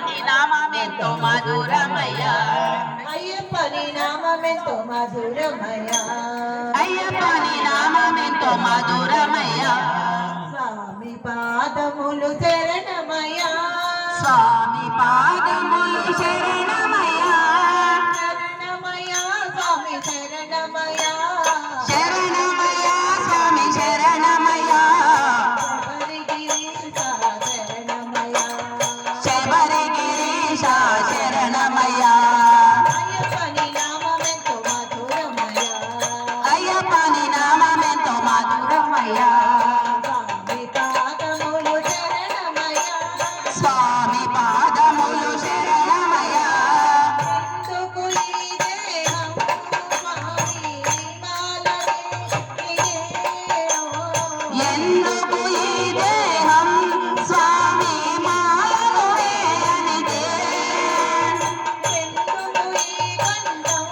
నీ నామమెంతో మధురమయ్యా అయ్యప్ప నీ నామమెంతో మధురమయ్యా అయ్యప్ప నీ నామమెంతో మధురమయ్యా స్వామి పాదములు శరణమయ్యా స్వామి పాదములు శరణమయ్యా శరణమయ్యా స్వామి శరణమయ్యా శరణమయ్యా స్వామి శరణమయ్యా శబరిగిరీశ శరణమయ్యా అయ్యప్ప నీ నామమెంతో మధురమయ్యా అయ్యప్ప నీ నామమెంతో మధురమయ్యా స్వామి పాదములు శరణమయ్యా ఎందుకు ఈ దేహం స్వామి మాలను వేయనిదే ఎందుకు ఈ కంఠం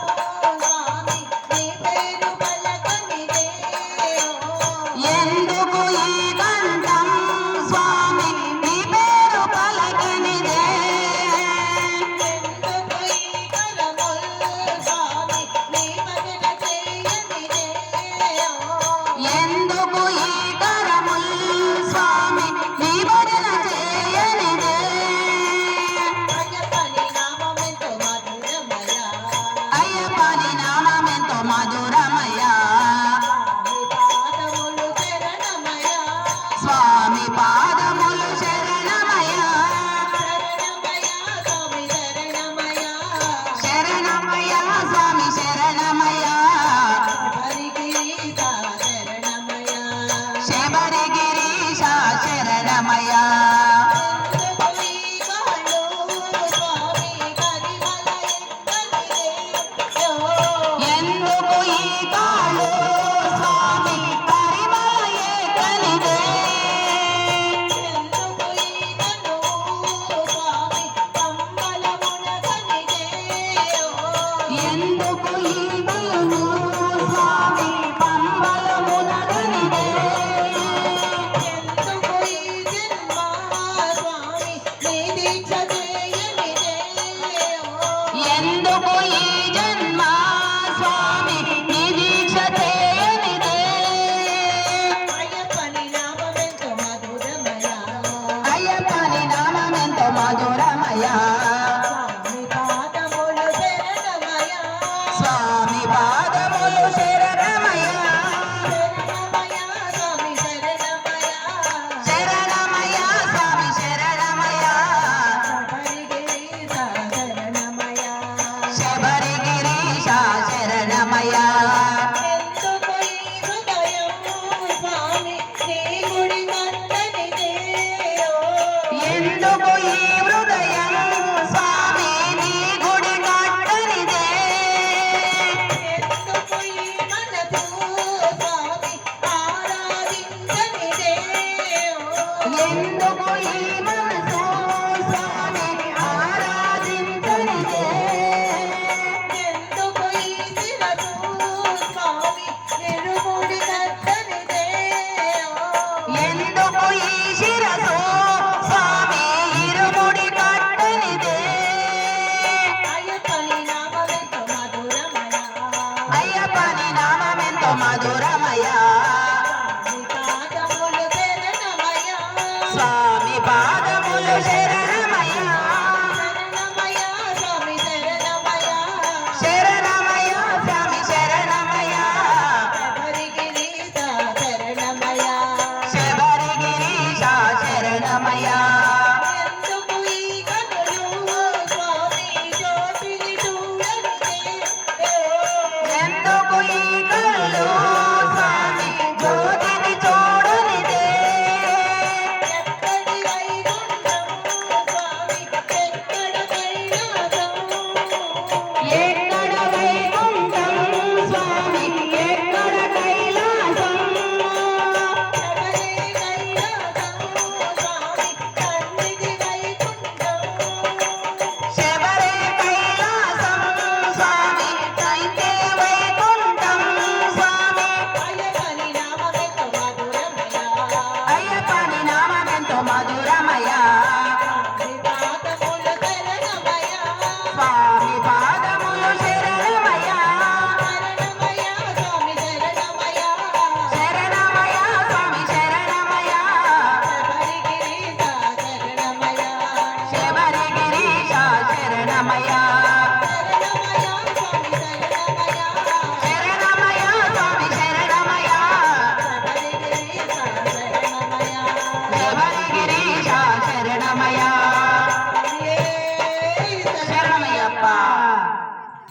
స్వామి నీ పేరు పలకనిదే ఎందుకు ఈ కంఠం స్వామి నీ పేరు పలక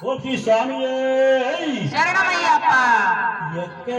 ఓం శ్రీ స్వామియే శరణమయ్యప్ప ఎక్కడ